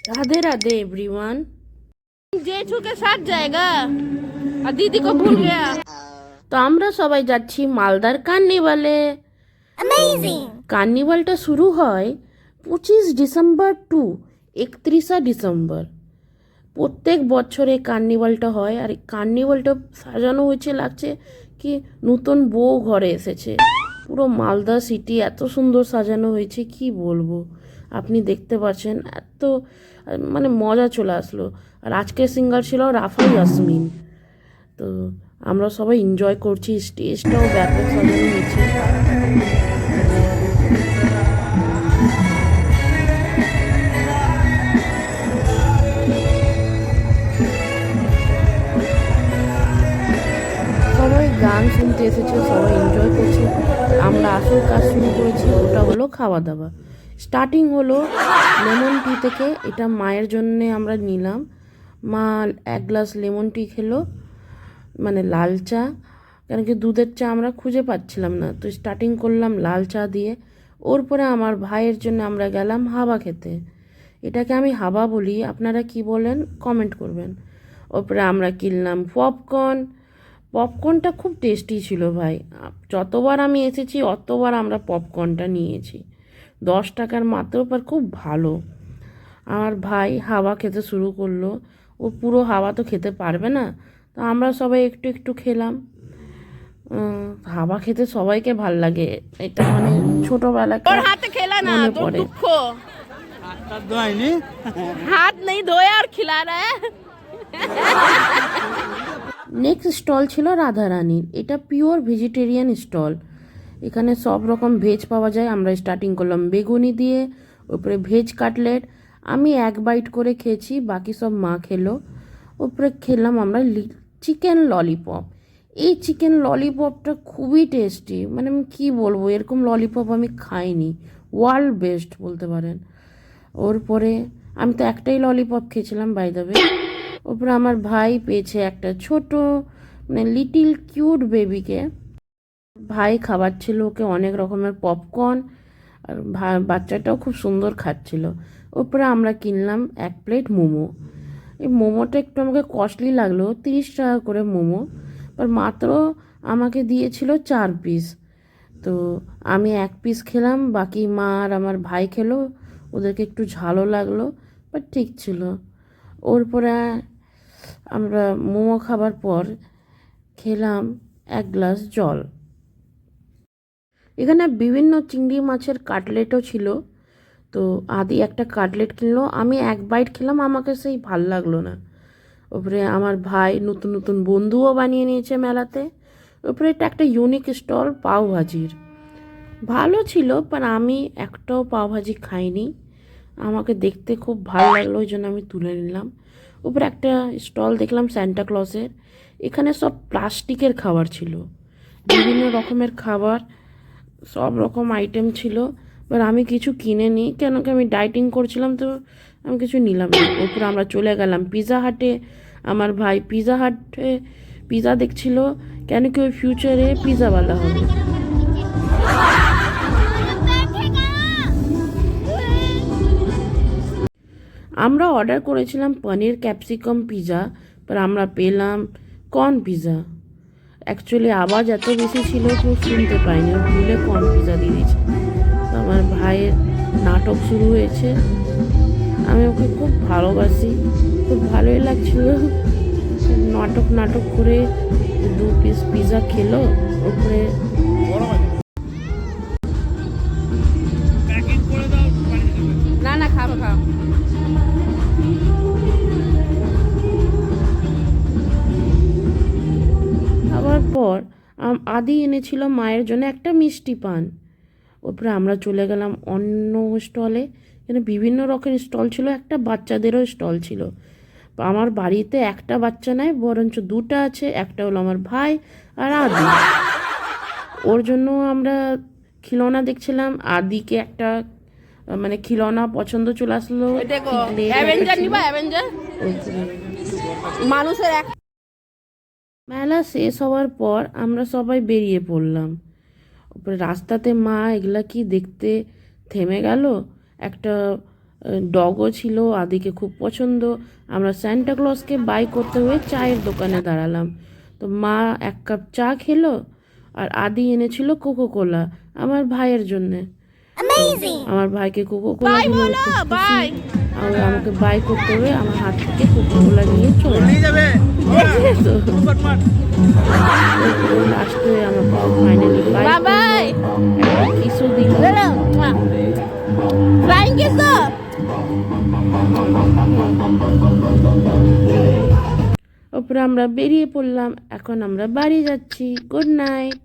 Radhe Radhe everyone. Jethu के साथ जाएगा और दीदी को भूल गया। তো আমরা সবাই যাচ্ছি মালদার কার্নিভালে। কার্নিভালটা শুরু হয় 25 ডিসেম্বর টু 31 ডিসেম্বর। প্রত্যেক বছরে কার্নিভালটা হয়, আর কার্নিভালটা সাজানো হয়েছে, লাগছে কি নতুন বউ ঘরে এসেছে। পুরো মালদা সিটি এত সুন্দর সাজানো হয়েছে, কি বলবো। আপনি দেখতে পাচ্ছেন, এত মানে মজা চলে আসলো। আর আজকের সিঙ্গার ছিল রাফা ইয়াসমিন। তো আমরা সবাই এনজয় করছি, স্টেজটাও ব্যাপক সাজানো হয়েছে। সবাই গান শুনতে এসেছে, সবাই এনজয় করছে। আমরা আসল কাজ শুরু করেছি, ওটা হলো খাওয়া দাওয়া। স্টার্টিং হলো লেমন টি থেকে। এটা মায়ের জন্যে আমরা নিলাম। মা 1 গ্লাস লেমন টি খেলো, মানে লাল চা, কেন কি দুধের চা আমরা খুঁজে পাচ্ছিলাম না। তো স্টার্টিং করলাম লাল চা দিয়ে। ওর পরে আমার ভাইয়ের জন্য আমরা গেলাম হাবা খেতে। এটাকে আমি হাবা বলি, আপনারা কি বলেন কমেন্ট করবেন। ওপরে আমরা কিনলাম পপকর্ন। পপকর্নটা খুব টেস্টি ছিল ভাই। যতবার আমি এসেছি অতবার আমরা পপকর্নটা নিয়েছি। 10 টাকার মাত্র, পর খুব ভালো। আমার ভাই হাওয়া খেতে শুরু করলো। ও পুরো হাওয়া তো খেতে পারবে না, তো আমরা সবাই একটু একটু খেলাম। হাওয়া খেতে সবাইকে ভাল লাগে, এটা মানে ছোটবেলাকার মনে পড়ে। হাত নেই ধোয়া আর খিলা রা। নেক্সট স্টল ছিল রাধারানীর। এটা পিওর ভেজিটেরিয়ান স্টল। এখানে সব রকম ভেজ পাওয়া যায়। আমরা স্টার্টিং করলাম বেগুনি দিয়ে, উপরে ভেজ কাটলেট। আমি 1 বাইট করে খেয়েছি, বাকি সব মা খেলো। উপরে খেলাম আমরা চিকেন ললিপপ। এই চিকেন ললিপপটা খুবই টেস্টি, মানে আমি কী বলবো, এরকম ললিপপ আমি খাইনি। ওয়ার্ল্ড বেস্ট বলতে পারেন। ওর পরে আমি তো একটাই ললিপপ খেয়েছিলাম বাই দ্য ওয়ে। ওপরে আমার ভাই পেয়েছে একটা ছোট, মানে লিটিল কিউট বেবিকে। ভাই খাওয়াচ্ছিল ওকে অনেক রকমের পপকর্ন, আর বাচ্চাটাও খুব সুন্দর খাচ্ছিল। ওপরে আমরা কিনলাম 1 প্লেট মোমো। এই মোমোটা একটু আমাকে কস্টলি লাগলো, 30 টাকা করে মোমো, আর মাত্র আমাকে দিয়েছিল 4 পিস। তো আমি 1 পিস খেলাম, বাকি মা আর আমার ভাই খেলো। ওদেরকে একটু ঝালও লাগলো, বাট ঠিক ছিল। ওর পরে আমরা মোমো খাবার পর খেলাম 1 গ্লাস জল। এখানে বিভিন্ন চিংড়ি মাছের কাটলেটও ছিল। তো আদি একটা কাটলেট কিনলো, আমি 1 বাইট খেলাম, আমাকে সেই ভাল লাগলো না। ওপরে আমার ভাই নতুন নতুন বন্ধুও বানিয়ে নিয়েছে মেলাতে। ওপরে এটা একটা ইউনিক স্টল পাও ভাজির, ভালো ছিল, বাট আমি একটাও পাও ভাজি খাইনি। আমাকে দেখতে খুব ভালো লাগলো, ওই জন্য আমি তুলে নিলাম। উপরে একটা স্টল দেখলাম স্যান্টা ক্লসের। এখানে সব প্লাস্টিকের খাবার ছিল, বিভিন্ন রকমের খাবার, সব রকম আইটেম ছিল। এবার আমি কিছু কিনে নিই, কেন কি আমি ডাইটিং করছিলাম, তো আমি কিছু নিলাম না। ওপরে আমরা চলে গেলাম পিৎজা হাটে। আমার ভাই পিৎজা হাটে পিৎজা দেখছিল, কেন কি ওই ফিউচারে পিৎজাওয়ালা হবে। আমরা অর্ডার করেছিলাম পনির ক্যাপসিকাম পিৎজা, পর আমরা পেলাম কর্ন পিৎজা। অ্যাকচুয়ালি আওয়াজ এত বেশি ছিল কেউ শুনতে পায়নি, ও ভুলে কর্ন পিৎজা দিয়ে দিয়েছে। তো আমার ভাইয়ের নাটক শুরু হয়েছে। আমি ওকে খুব ভালোবাসি, খুব ভালোই লাগছিল। নাটক নাটক করে 2 পিস পিৎজা খেলো। ওপরে না না খাবো খাও। খাওয়ার পর আদি এনেছিল মায়ের জন্য একটা মিষ্টি পান। ওপরে আমরা চলে গেলাম অন্য স্টলে। এখানে বিভিন্ন রকমের স্টল ছিল, একটা বাচ্চাদেরও স্টল ছিল। আমার বাড়িতে একটা বাচ্চা নেয়, বরঞ্চ 2টা আছে। একটা হলো আমার ভাই আর আদি, ওর জন্য আমরা খিলৌনা দেখছিলাম। আদিকে একটা মানে খিলৌনা পছন্দ চলে আসলো। মানুষের মেলা শেষ হওয়ার পর আমরা সবাই বেরিয়ে পড়লাম। উপরে রাস্তাতে মা এগুলা কি দেখতে থেমে গেল। একটা ডগও ছিল, আদিকে খুব পছন্দ। আমরা সান্টা ক্লজকে বাই করতে হয়ে চায়ের দোকানে দাঁড়ালাম। তো মা 1 কাপ চা খেলো, আর আদি এনেছিল কোকো কোলা আমার ভাইয়ের জন্যে। আমার ভাইকে কোকো কোলা দিল, আর আমাকে বাই করতে হবে, আমার হাত থেকে কোকো কোলা নিয়ে চলে যাবে। লাস্টে আমাকে ফাইনালি বাই কিসও দিল। ওপরে আমরা বেরিয়ে পড়লাম, এখন আমরা বাড়ি যাচ্ছি। Good night.